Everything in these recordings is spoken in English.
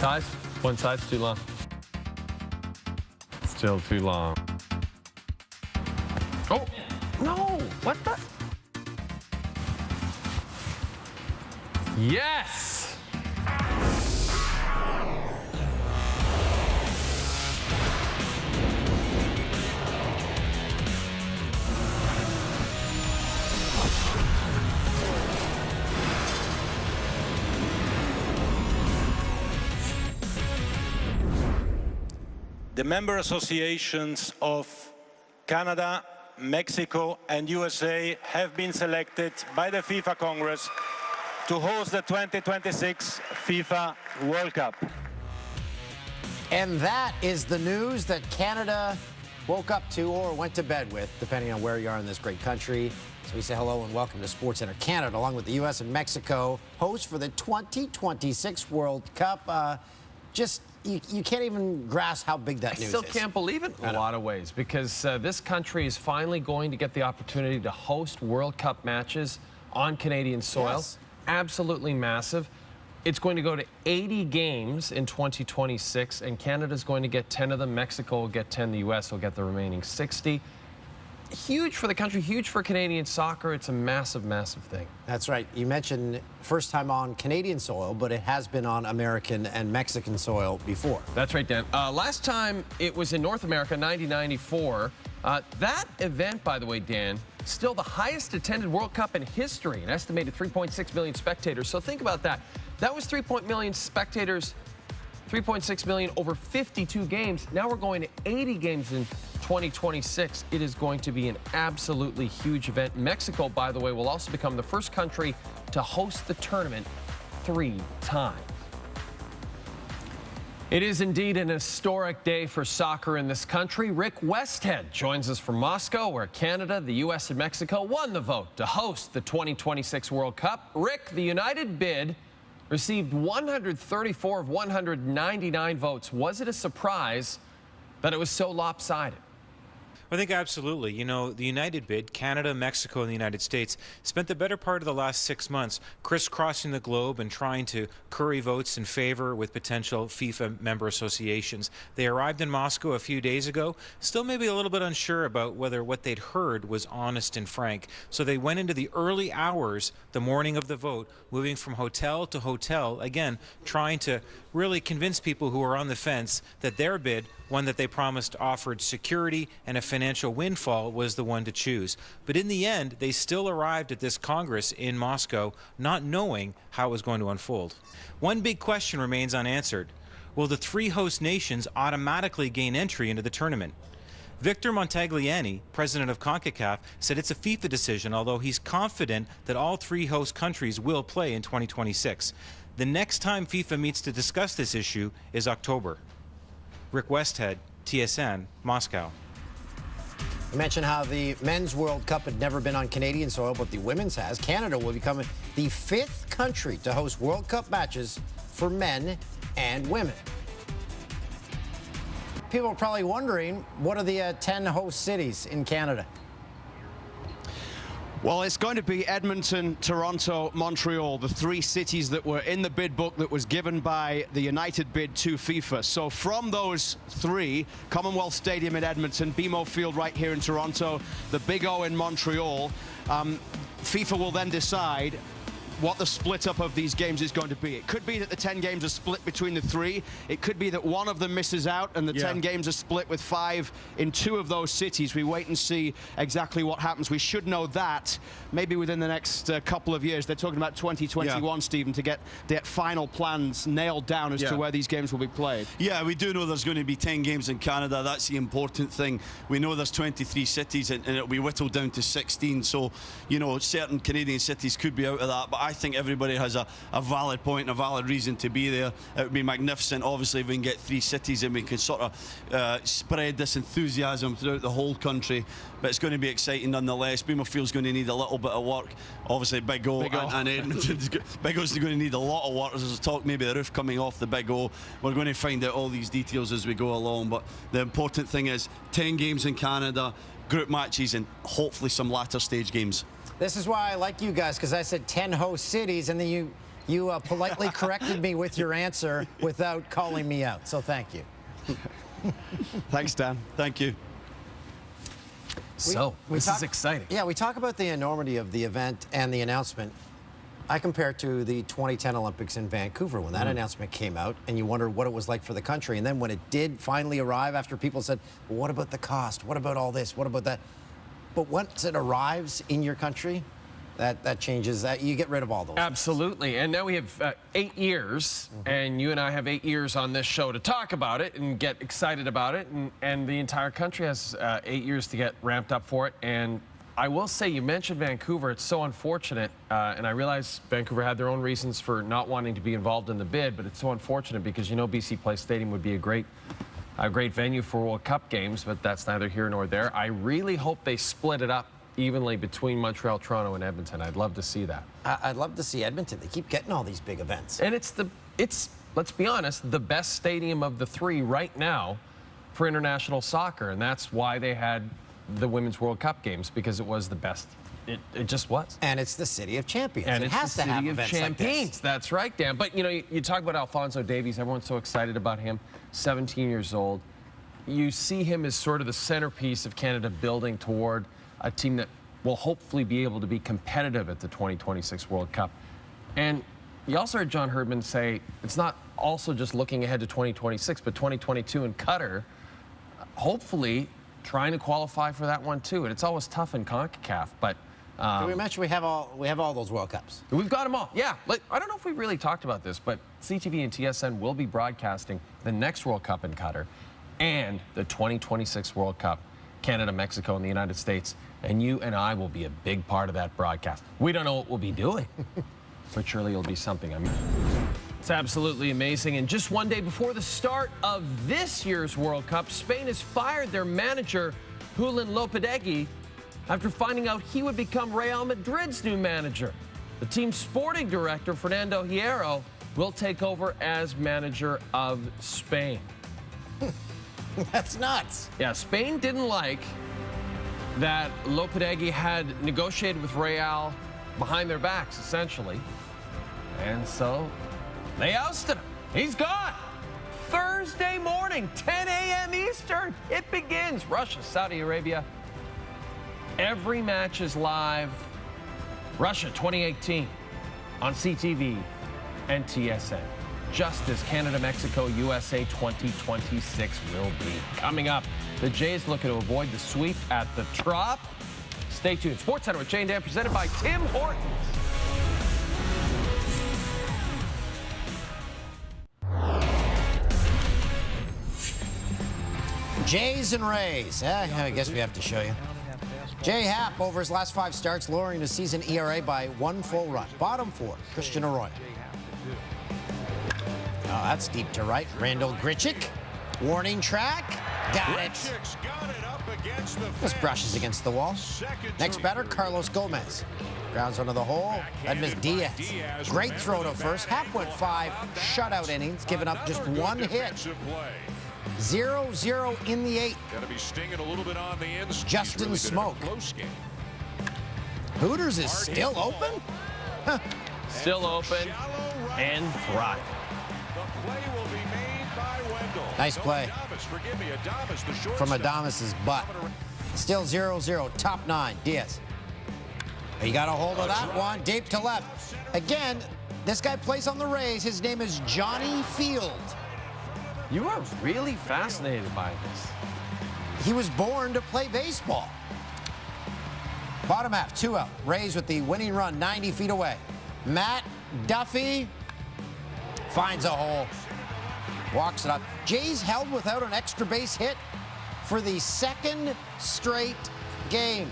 Ties? One side's too long. Still too long. Oh, no. What the? Yes. The member associations of Canada, Mexico, and USA have been selected by the FIFA Congress to host the 2026 FIFA World Cup. And that is the news that Canada woke up to or went to bed with, depending on where you are in this great country. So we say hello and welcome to Sports Center Canada, along with the U.S. and Mexico, hosts for the 2026 World Cup. You can't even grasp how big that news is. I still can't believe it in a lot of ways, because this country is finally going to get the opportunity to host World Cup matches on Canadian soil. Yes. Absolutely massive. It's going to go to 80 games in 2026, and Canada's going to get 10 of them. Mexico will get 10. The U.S. will get the remaining 60. Huge for the country, huge for Canadian soccer. It's a massive, massive thing. That's right. You mentioned first time on Canadian soil, but it has been on American and Mexican soil before. That's right, Dan. Last time it was in North America, 1994. That event, by the way, Dan, still the highest attended World Cup in history, an estimated 3.6 million spectators. So think about that. That was 3 million spectators, 3.6 million over 52 games. Now we're going to 80 games in 2026. It is going to be an absolutely huge event. Mexico, by the way, will also become the first country to host the tournament 3 times. It is indeed an historic day for soccer in this country. Rick Westhead joins us from Moscow, where Canada, the U.S., and Mexico won the vote to host the 2026 World Cup. Rick, the United bid received 134 of 199 votes. Was it a surprise that it was so lopsided? I think absolutely. You know, the United bid, Canada, Mexico, and the United States, spent the better part of the last 6 months crisscrossing the globe and trying to curry votes in favor with potential FIFA member associations. They arrived in Moscow a few days ago, still maybe a little bit unsure about whether what they'd heard was honest and frank. So they went into the early hours, the morning of the vote, moving from hotel to hotel, again, trying to really convince people who are on the fence that their bid, one that they promised offered security and a financial windfall, was the one to choose. But in the end, they still arrived at this Congress in Moscow not knowing how it was going to unfold. One big question remains unanswered. Will the 3 host nations automatically gain entry into the tournament? Victor Montagliani, president of CONCACAF, said it's a FIFA decision, although he's confident that all 3 host countries will play in 2026. The next time FIFA meets to discuss this issue is October. Rick Westhead, TSN, Moscow. You mentioned how the Men's World Cup had never been on Canadian soil, but the women's has. Canada will become the 5th country to host World Cup matches for men and women. People are probably wondering, what are the 10 host cities in Canada? Well, it's going to be Edmonton, Toronto, Montreal, the 3 cities that were in the bid book that was given by the United bid to FIFA. So from those 3, Commonwealth Stadium in Edmonton, BMO Field right here in Toronto, the Big O in Montreal, FIFA will then decide what the split up of these games is going to be. It could be that the 10 games are split between the 3. It could be that one of them misses out and the 10 games are split with 5 in 2 of those cities. We wait and see exactly what happens. We should know that maybe within the next couple of years. They're talking about 2021, Stephen, to get the final plans nailed down as to where these games will be played. Yeah, we do know there's going to be 10 games in Canada. That's the important thing. We know there's 23 cities and it'll be whittled down to 16. So, you know, certain Canadian cities could be out of that. But I think everybody has a valid point and a valid reason to be there. It would be magnificent, obviously, if we can get 3 cities and we can sort of spread this enthusiasm throughout the whole country. But it's going to be exciting nonetheless. BMO Field's going to need a little bit of work. Obviously, Big O and Edmonton's Big O's going to need a lot of work. There's talk maybe the roof coming off the Big O. We're going to find out all these details as we go along. But the important thing is 10 games in Canada, group matches, and hopefully some latter stage games. This is why I like you guys, because I said 10 host cities, and then you You politely corrected me with your answer without calling me out, so thank you. Thanks, Dan. Thank you. So, this is exciting. Yeah, we talk about the enormity of the event and the announcement. I compare it to the 2010 Olympics in Vancouver when that announcement came out, and you wonder what it was like for the country. And then when it did finally arrive, after people said, well, what about the cost? What about all this? What about that? But once it arrives in your country, that changes that. You get rid of all those. Absolutely. And now we have 8 years, and you and I have 8 years on this show to talk about it and get excited about it. And the entire country has 8 years to get ramped up for it. And I will say, you mentioned Vancouver. It's so unfortunate, and I realize Vancouver had their own reasons for not wanting to be involved in the bid, but it's so unfortunate because, you know, BC Place Stadium would be a great venue for World Cup games, but that's neither here nor there. I really hope they split it up evenly between Montreal, Toronto, and Edmonton. I'd love to see that. I'd love to see Edmonton. They keep getting all these big events. And it's, let's be honest, the best stadium of the three right now for international soccer, and that's why they had the Women's World Cup games, because it was the best. It just was. And it's the city of champions. And it it's has the to have city of events champions. like this. That's right, Dan. But, you know, you talk about Alphonso Davies. Everyone's so excited about him. 17 years old. You see him as sort of the centerpiece of Canada building toward a team that will hopefully be able to be competitive at the 2026 World Cup. And you also heard John Herdman say it's not also just looking ahead to 2026, but 2022 in Qatar, hopefully trying to qualify for that one too. And it's always tough in CONCACAF, but Did we mention we have all those World Cups? we've got them all. Yeah, like, I don't know if we really talked about this, but CTV and TSN will be broadcasting the next World Cup in Qatar and the 2026 World Cup, Canada, Mexico, and the United States. And you and I will be a big part of that broadcast. We don't know what we'll be doing, but surely it'll be something. It's absolutely amazing. And just one day before the start of this year's World Cup, Spain has fired their manager, Julen Lopetegui, after finding out he would become Real Madrid's new manager. The team's sporting director, Fernando Hierro, will take over as manager of Spain. That's nuts. Yeah, Spain didn't like that Lopetegui had negotiated with Real behind their backs, essentially. And so they ousted him. He's gone. Thursday morning, 10 a.m. Eastern, it begins. Russia, Saudi Arabia. Every match is live. Russia 2018 on CTV and TSN. Just as Canada, Mexico, USA 2026 will be. Coming up, the Jays looking to avoid the sweep at the Trop. Stay tuned. SportsCenter with Jane Dan, presented by Tim Hortons. Jays and Rays. I guess we have to show you. Jay Happ, over his last 5 starts, lowering his season ERA by 1 full run. Bottom 4, Christian Arroyo. Oh, that's deep to right. Randall Grichuk. Warning track. Got it. This brushes against the wall. Next batter, Carlos Gomez. Grounds under the hole. That missed Diaz. Great throw to first. Happ went 5 shutout innings, giving up just 1 hit. 0-0 in the 8th. Justin Smoke. Hooters is still open? Still open and thriving. Nice play from Adames' butt. Still 0-0, top 9, Diaz. He got a hold of that one, deep to left. Again, this guy plays on the Rays. His name is Johnny Field. You are really fascinated by this. He was born to play baseball. Bottom half, 2 out. Rays with the winning run 90 feet away. Matt Duffy finds a hole. Walks it up. Jays held without an extra base hit for the 2nd straight game.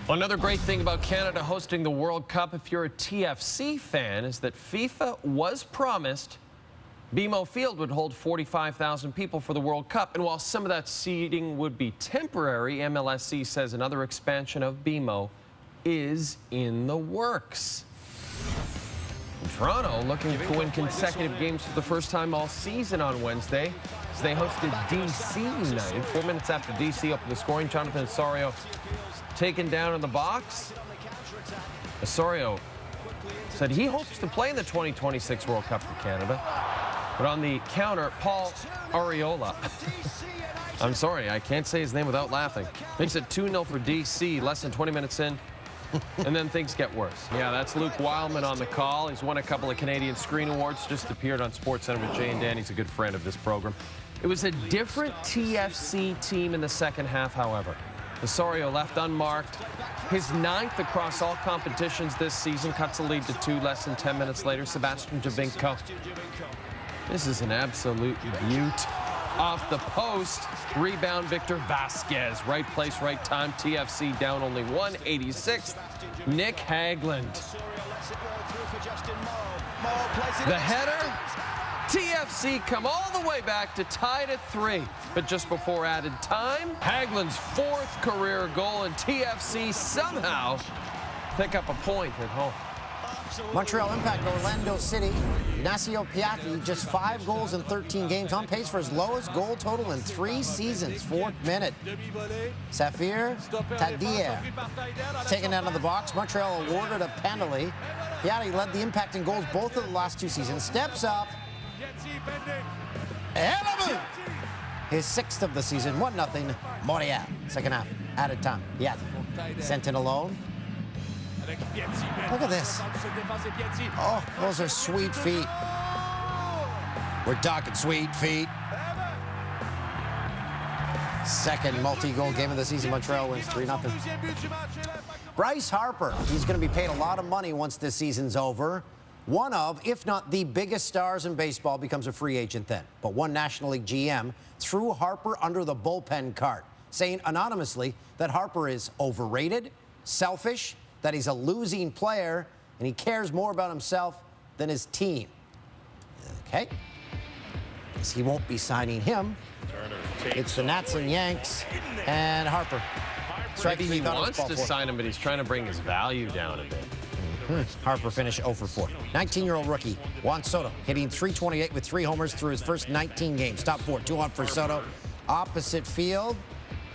Another great thing about Canada hosting the World Cup, if you're a TFC fan, is that FIFA was promised BMO Field would hold 45,000 people for the World Cup. And while some of that seating would be temporary, MLSC says another expansion of BMO is in the works. Toronto looking to win consecutive games for the first time all season on Wednesday as they hosted DC United. 4 minutes after DC opened the scoring, Jonathan Osorio taken down in the box. Osorio said he hopes to play in the 2026 World Cup for Canada. But on the counter, Paul Arriola, I'm sorry, I can't say his name without laughing, makes it 2-0 for DC, less than 20 minutes in, and then things get worse. Yeah, that's Luke Wildman on the call. He's won a couple of Canadian Screen Awards, just appeared on SportsCenter with Jay and Dan. He's a good friend of this program. It was a different TFC team in the second half, however. Osorio left unmarked. His 9th across all competitions this season, cuts the lead to 2 less than 10 minutes later. Sebastian Giovinco. This is an absolute beaut. Off the post, rebound Victor Vasquez. Right place, right time. TFC down only 1, 86th. Nick Hagland. The header. TFC come all the way back to tied at 3. But just before added time, Hagland's 4th career goal, and TFC somehow pick up a point at home. Montreal Impact, Orlando City. Ignacio Piatti, just 5 goals in 13 games, on pace for his lowest goal total in 3 seasons. 4th minute. Safir Tadier taken down to the box. Montreal awarded a penalty. Piatti led the Impact in goals both of the last 2 seasons. Steps up. His 6th of the season. 1-0. Montreal. Second half. Added time. Piatti sent in alone. Look at this. Oh, those are sweet feet. We're talking sweet feet. Second multi-goal game of the season. Montreal wins 3-0. Bryce Harper. He's going to be paid a lot of money once this season's over. One of, if not the biggest stars in baseball, becomes a free agent then. But one National League GM threw Harper under the bullpen cart, saying anonymously that Harper is overrated, selfish, that he's a losing player, and he cares more about himself than his team. Okay. Guess he won't be signing him. It's the Nats and Yanks and Harper. Maybe he wants to sign him, but he's trying to bring his value down a bit. Harper finished 0 for 4. 19-year-old rookie Juan Soto hitting .328 with 3 homers through his first 19 games. Top 4, 2-1 for Soto. Opposite field,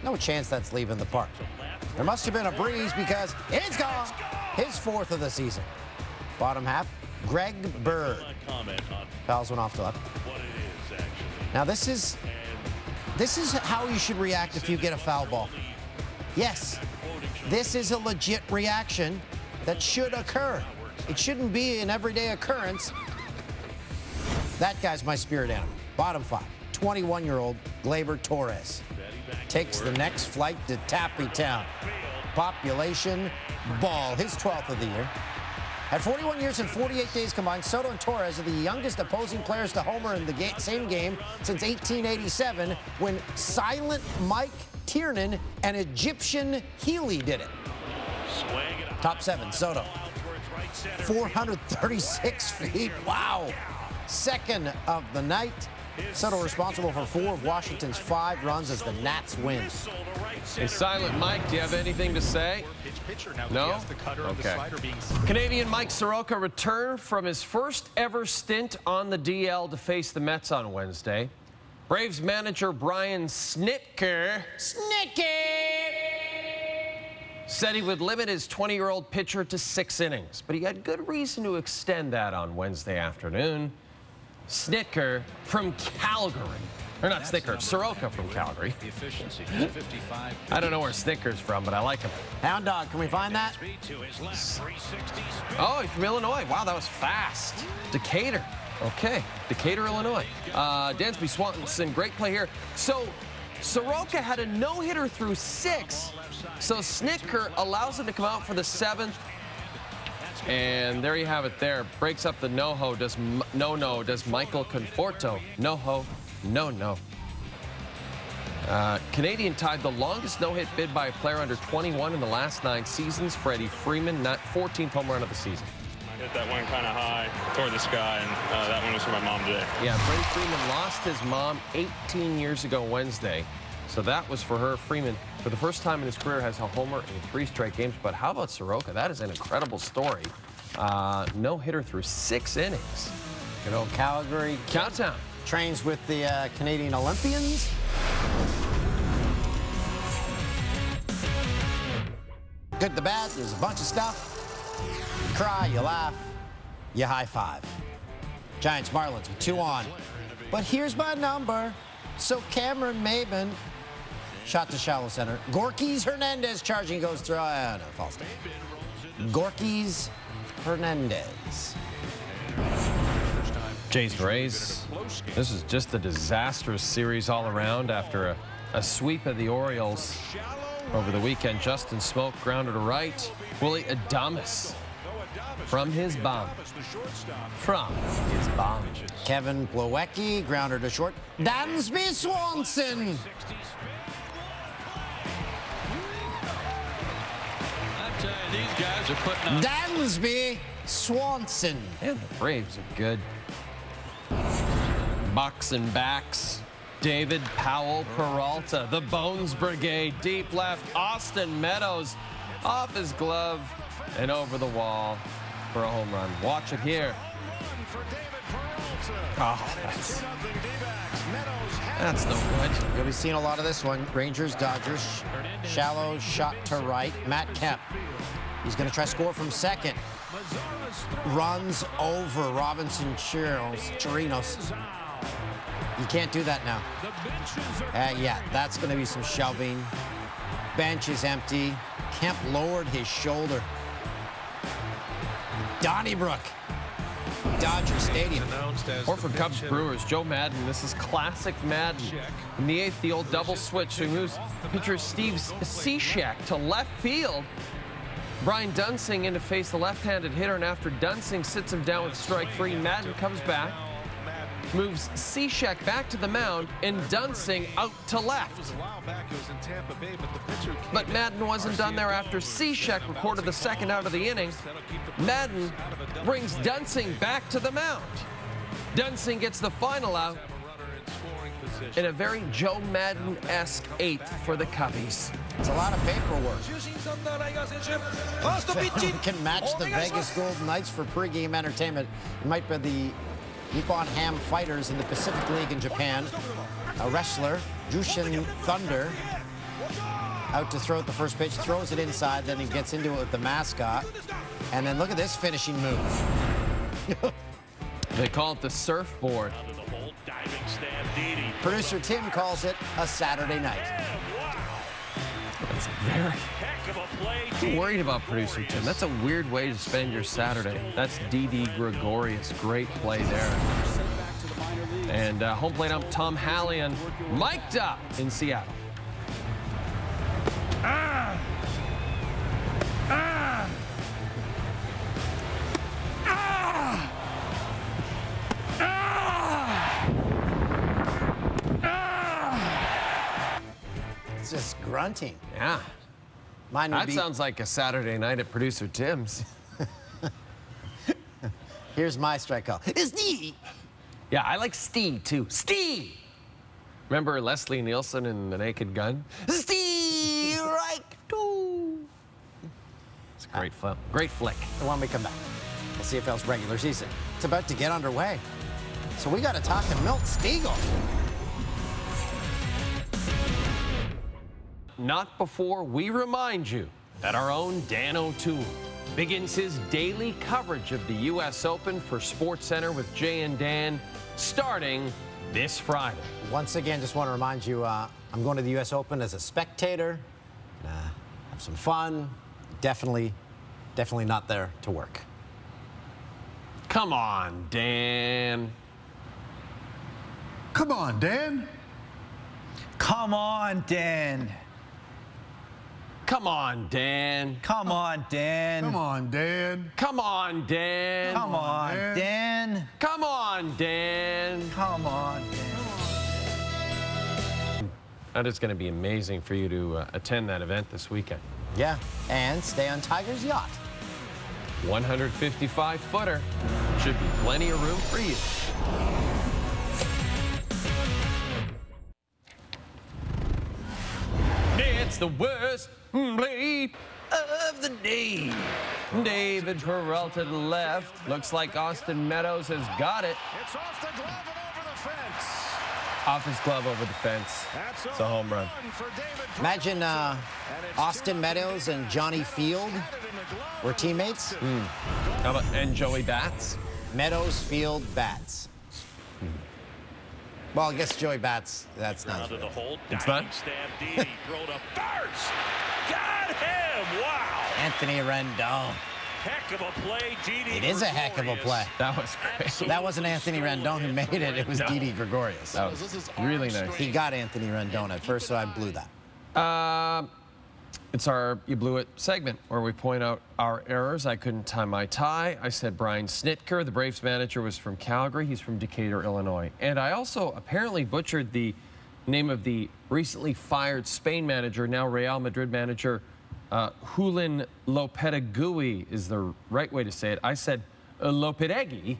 no chance that's leaving the park. There must have been a breeze because it's gone. His 4th of the season. Bottom half, Greg Bird. Fouls one off the left. Now this is how you should react if you get a foul ball. Yes, this is a legit reaction that should occur. It shouldn't be an everyday occurrence. That guy's my spirit animal. Bottom 5, 21-year-old Gleyber Torres. Takes the next flight to Tappy Town. Population ball, his 12th of the year. At 41 years and 48 days combined, Soto and Torres are the youngest opposing players to homer in the same game since 1887, when Silent Mike Tiernan and Egyptian Healy did it. Top 7, Soto. 436 feet, wow. 2nd of the night. Soto responsible for 4 of Washington's 5 runs as the Nats win. Hey, Silent Mike, do you have anything to say? No? Okay. Canadian Mike Soroka returned from his first ever stint on the DL to face the Mets on Wednesday. Braves manager Brian Snitker said he would limit his 20-year-old pitcher to 6 innings, but he had good reason to extend that on Wednesday afternoon. Snitker from Calgary. Or not Snitker, Soroka from Calgary. I don't know where Snitker's from, but I like him. Hound Dog, can we find that? Oh, he's from Illinois. Wow, that was fast. Decatur. Okay, Decatur, Illinois. Dansby Swanson, great play here. So Soroka had a no-hitter through 6. So Snitker allows him to come out for the 7th. And there you have it there. Breaks up the no-ho, does no-no, does Michael Conforto. No-ho, no-no. Canadian tied the longest no-hit bid by a player under 21 in the last 9 seasons. Freddie Freeman, 14th home run of the season. I hit that one kind of high toward the sky, and that one was for my mom today. Yeah, Freddie Freeman lost his mom 18 years ago Wednesday. So that was for her. Freeman, for the first time in his career, has a homer in 3 straight games. But how about Soroka? That is an incredible story. No-hitter through 6 innings. Good old Calgary. Countdown. Trains with the Canadian Olympians. Good to bad. There's a bunch of stuff. cry, you laugh, you high five. Giants Marlins with 2 on. But here's my number. So Cameron Maben shot to shallow center. Gorky's Hernandez charging goes through. No, false. Gorky's Hernandez. Jays Rays. This is just a disastrous series all around after a sweep of the Orioles over the weekend. Justin Smoke grounded to right. Willie Adames from his bomb. Kevin Plawecki grounded to short. Dansby Swanson. These guys are putting on. Dansby Swanson. And the Braves are good. Bucks and backs. David Powell Peralta, the Bones Brigade, deep left. Austin Meadows off his glove and over the wall for a home run. Watch it here. Oh, that's no good. You'll be seeing a lot of this one. Rangers, Dodgers. Shallow shot to right. Matt Kemp. He's going to try score from second. Runs over Robinson Chirinos. You can't do that now. Yeah, that's going to be some shoving. Bench is empty. Kemp lowered his shoulder. Donnybrook, Dodger Stadium. Or for Cubs Brewers, Joe Madden. This is classic Madden. In the 8th, the old double switch. So he moves pitcher Steve Cishek to left field. Brian Dunsing in to face the left-handed hitter, and after Dunsing sits him down with strike 3, Madden comes back, moves Cishek back to the mound, and Dunsing out to left. But Madden wasn't done there after Cishek recorded the second out of the inning. Madden brings Dunsing back to the mound. Dunsing gets the final out in a very Joe Madden-esque 8th for the Cubbies. It's a lot of paperwork. Can match the Vegas Golden Knights for pregame entertainment. It might be the Nippon Ham Fighters in the Pacific League in Japan. A wrestler, Jushin Thunder, out to throw at the first pitch, throws it inside, then he gets into it with the mascot. And then look at this finishing move. They call it the surfboard. Producer Tim calls it a Saturday night. That's very worried about producer Tim. That's a weird way to spend your Saturday. That's D.D. Gregorius. Great play there. And home plate ump Tom Hallion mic'd up in Seattle. It's just grunting. Yeah. Mine would That sounds like a Saturday night at producer Tim's. Here's my strike call. It's D. Yeah, I like Steve too. Steve! Remember Leslie Nielsen in The Naked Gun? Steve right too. It's a great film. Great flick. And when we come back, the CFL's regular season. It's about to get underway. So we got to talk to Milt Stegall. Not before we remind you that our own Dan O'Toole begins his daily coverage of the U.S. Open for SportsCenter with Jay and Dan starting this Friday. Once again, just want to remind you, I'm going to the U.S. Open as a spectator. Have some fun. Definitely not there to work. Come on, Dan. Come on, Dan. Come on, Dan. Come on, Dan. Come on, Dan. Come on, Dan. Come on, Dan. Come on, Dan. Come on, Dan. Come on, Dan. That is going to be amazing for you to attend that event this weekend. Yeah, and stay on Tiger's yacht. 155-footer. Should be plenty of room for you. It's the worst play of the day. David Peralta to the left. Looks like Austin Meadows has got it. It's off the glove and over the fence. Off his glove over the fence. It's a home run. Imagine Austin Meadows and Johnny Field were teammates. How about, and Joey Bats? Meadows, Field, Bats. Well, I guess Joey Bats, that's not real. It's not? Throw to first. Got him. Wow. Anthony Rendon. Heck of a play, Didi. It is a heck of a play. That was great. That wasn't Anthony Rendon who made it. It was Didi Gregorius. That was really nice. He got Anthony Rendon at first, so I blew that. It's our You Blew It segment where we point out our errors. I couldn't tie my tie. I said Brian Snitker, the Braves manager, was from Calgary. He's from Decatur, Illinois. And I also apparently butchered the name of the recently fired Spain manager, now Real Madrid manager, Julen Lopetegui is the right way to say it. I said Lopetegui.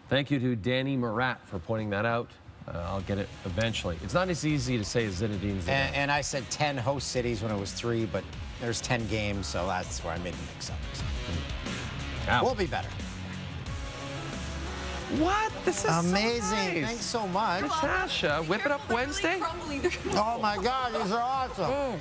Thank you to Danny Murat for pointing that out. I'll get it eventually. It's not as easy to say as Zinedine Zidane. And I said 10 host cities when it was 3, but there's 10 games, so that's where I made the mix-up. Ow. We'll be better. What? This is amazing. So nice. Thanks so much. Natasha, whip it up Wednesday? Oh, my God, these are awesome.